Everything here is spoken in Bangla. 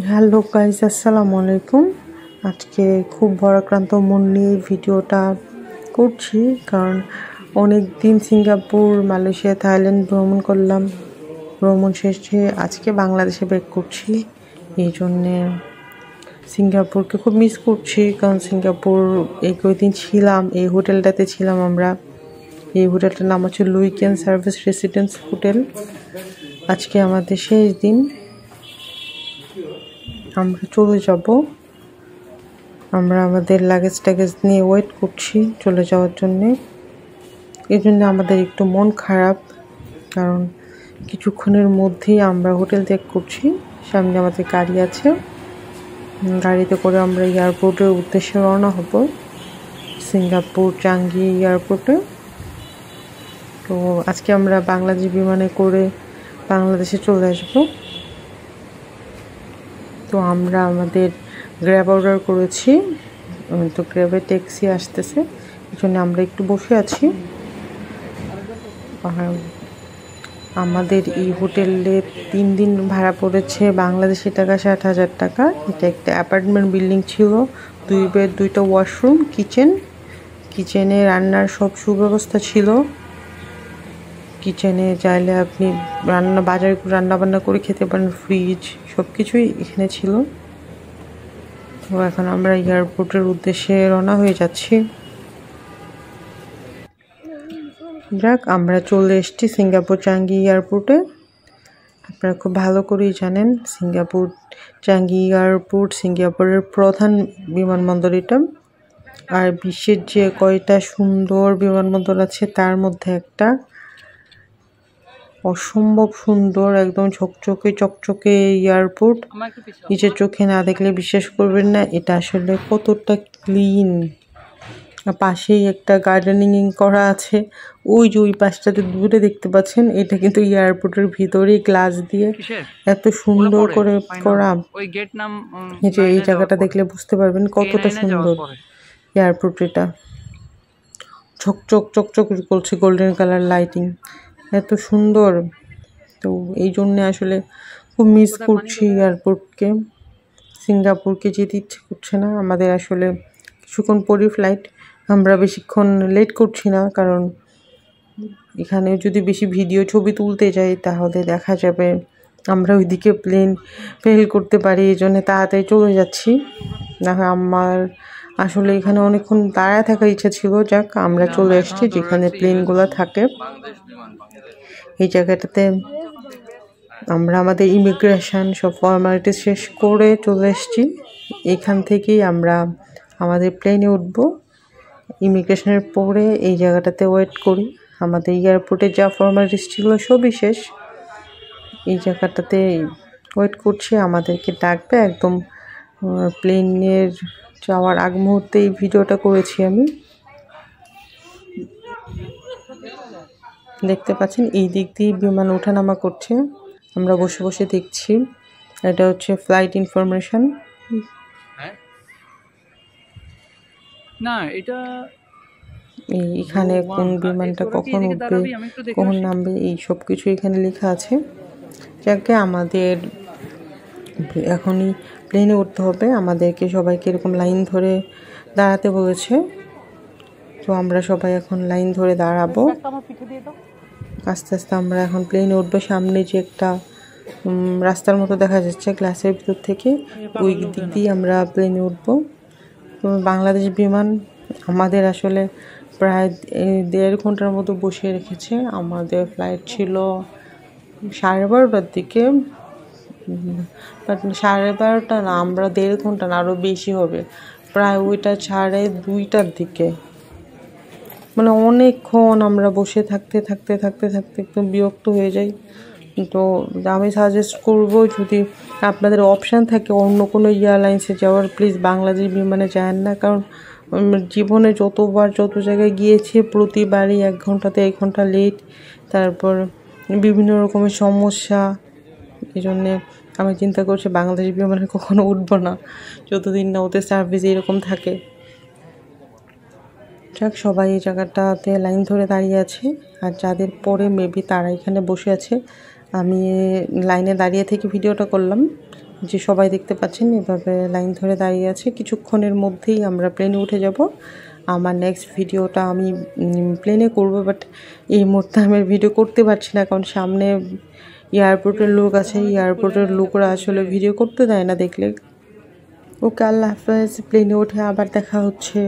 হ্যালো গাইস, আসসালামু আলাইকুম। আজকে খুব ভারাক্রান্ত মন নিয়ে ভিডিওটা করছি, কারণ অনেক দিন সিঙ্গাপুর, মালয়েশিয়া, থাইল্যান্ড ভ্রমণ করলাম। ভ্রমণ শেষে আজকে বাংলাদেশে ব্যাক করছি। এই জন্যে সিঙ্গাপুরকে খুব মিস করছি, কারণ সিঙ্গাপুর এই কয়েকদিন ছিলাম, এই হোটেলটাতে ছিলাম আমরা। এই হোটেলটার নাম হচ্ছে লুইকেন সার্ভিস রেসিডেন্স হোটেল। আজকে আমাদের শেষ দিন, আমরা চলে যাব। আমরা আমাদের লাগেজ নিয়ে ওয়েট করছি চলে যাওয়ার জন্যে। এই জন্য আমাদের একটু মন খারাপ, কারণ কিছুক্ষণের মধ্যেই আমরা হোটেল ত্যাগ করছি। সামনে আমাদের গাড়ি আছে, গাড়িতে করে আমরা এয়ারপোর্টের উদ্দেশ্যে রওনা হব, সিঙ্গাপুর চাঙ্গি এয়ারপোর্টে। তো আজকে আমরা বাংলাদেশ বিমানে করে বাংলাদেশে চলে আসবো। তো আমরা আমাদের গ্র্যাব অর্ডার করেছি, তো গ্র্যাবে ট্যাক্সি আসতেছে, এই জন্য আমরা একটু বসে আছি। আর আমাদের এই হোটেলে 3 দিন ভাড়া পড়েছে বাংলাদেশি টাকা 60,000 টাকা। এটা একটা অ্যাপার্টমেন্ট বিল্ডিং ছিল, 2 বেড 2টা ওয়াশরুম, কিচেনে রান্নার সব সুব্যবস্থা ছিল। কিচেনে চাইলে আপনি রান্না বান্না করে খেতে পারেন, ফ্রিজ সব কিছুই এখানে ছিল। তো এখন আমরা এয়ারপোর্টের উদ্দেশ্যে রওনা হয়ে যাচ্ছি। যাক, আমরা চলে এসেছি সিঙ্গাপুর চাঙ্গি এয়ারপোর্টে। আপনারা খুব ভালো করেই জানেন সিঙ্গাপুর চাঙ্গি এয়ারপোর্ট সিঙ্গাপুরের প্রধান বিমানবন্দর এটা। আর বিশ্বের যে কয়টা সুন্দর বিমানবন্দর আছে তার মধ্যে একটা। অসম্ভব সুন্দর, একদম চকচকে এয়ারপোর্ট। নিজের চোখে না দেখলে বিশ্বাস করবেন না এটা আসলে কতটা ক্লিন। পাশেই একটা গার্ডেনিং করা আছে, ওই যে ওই পাশটাতে দূরে দেখতে পাচ্ছেন, এটা কিন্তু এয়ারপোর্টের ভিতরেই গ্লাস দিয়ে এত সুন্দর করে করা। এই যে এই জায়গাটা দেখলে বুঝতে পারবেন কতটা সুন্দর এয়ারপোর্ট। এটা চকচক করছে, গোল্ডেন কালার লাইটিং, এত সুন্দর। তো এই জন্যে আসলে খুব মিস করছি এয়ারপোর্টকে। সিঙ্গাপুরকে যেতে ইচ্ছে করছে না আমাদের। আসলে কিছুক্ষণ পরই ফ্লাইট, আমরা বেশিক্ষণ লেট করছি না, কারণ এখানে যদি বেশি ভিডিও ছবি তুলতে যাই তাহলে দেখা যাবে আমরা ওইদিকে প্লেন ফেল করতে পারি। এই জন্যে তাড়াতাড়ি চলে যাচ্ছি। না হয় আমার আসলে এখানে অনেকক্ষণ দাঁড়ায় থাকার ইচ্ছা ছিল। যাক, আমরা চলে এসেছি যেখানে প্লেনগুলো থাকে। এই জায়গাটাতে আমরা আমাদের ইমিগ্রেশন সব ফর্মালিটি শেষ করে চলে এসেছি। এখান থেকেই আমরা আমাদের প্লেনে উঠবো। ইমিগ্রেশনের পরে এই জায়গাটাতে ওয়েট করি। আমাদের এয়ারপোর্টে যা ফর্মালিটিস ছিল সবই শেষ। এই জায়গাটাতে ওয়েট করছি, আমাদেরকে ডাকবে একদম প্লেনের যাওয়ার আগ মুহূর্তে। এই ভিডিওটা করেছি আমি। দেখতে পাচ্ছেন এই দিক দিয়ে বিমান ওঠানামা করছে, আমরা বসে বসে দেখছি। এটা হচ্ছে ফ্লাইট ইনফরমেশন। না, এটা এখানে কোন বিমানটা কখন উঠবে, কখন নামবে, এই সব কিছু এখানে লেখা আছে। যাকে আমাদের এখনই প্লেনে উঠতে হবে। আমাদেরকে সবাইকে এরকম লাইন ধরে দাঁড়াতে বলেছে। তো আমরা সবাই এখন লাইন ধরে দাঁড়াবো। আস্তে আস্তে আমরা এখন প্লেনে উঠবো। সামনে যে একটা রাস্তার মতো দেখা যাচ্ছে গ্লাসের ভিতর থেকে, ওই দিক দিয়ে আমরা প্লেনে উঠবো। বাংলাদেশ বিমান আমাদের আসলে প্রায় 1.5 ঘন্টার মতো বসিয়ে রেখেছে। আমাদের ফ্লাইট ছিল 12:30টার দিকে, বাট 12:30 না, আমরা 1.5 ঘন্টা না, আরও বেশি হবে, প্রায় ওইটা 2:30টার দিকে। মানে অনেকক্ষণ আমরা বসে থাকতে একদম বিরক্ত হয়ে যাই। তো আমি সাজেস্ট করব, যদি আপনাদের অপশান থাকে অন্য কোনো এয়ারলাইন্সে যাওয়ার, প্লিজ বাংলাদেশ বিমানে যান না। কারণ জীবনে যতবার যত জায়গায় গিয়েছি প্রতিবারই 1 ঘন্টাতে 1 ঘন্টা লেট, তারপর বিভিন্ন রকমের সমস্যা। এই জন্যে আমি চিন্তা করছি বাংলাদেশ বিমানে কখনো উঠবো না যতদিন না ওদের সার্ভিস এরকম থাকে। যাক, সবাই এই জায়গাটাতে লাইন ধরে দাঁড়িয়ে আছে, আর যাদের পরে মেবি তারা এখানে বসে আছে। আমি লাইনে দাঁড়িয়ে থেকে ভিডিওটা করলাম। যে সবাই দেখতে পাচ্ছেন এভাবে লাইন ধরে দাঁড়িয়ে আছে। কিছুক্ষণের মধ্যেই আমরা প্লেনে উঠে যাব। আমার নেক্সট ভিডিওটা আমি প্লেনে করব, বাট এই মুহূর্তে আমি ভিডিও করতে পারছি না, কারণ সামনে এয়ারপোর্টের লোক আছে। এয়ারপোর্টের লোকরা আসলে ভিডিও করতে দেয় না দেখলে। ওকে, আল্লাহ হাফেজ। প্লেনে উঠে আবার দেখা হচ্ছে।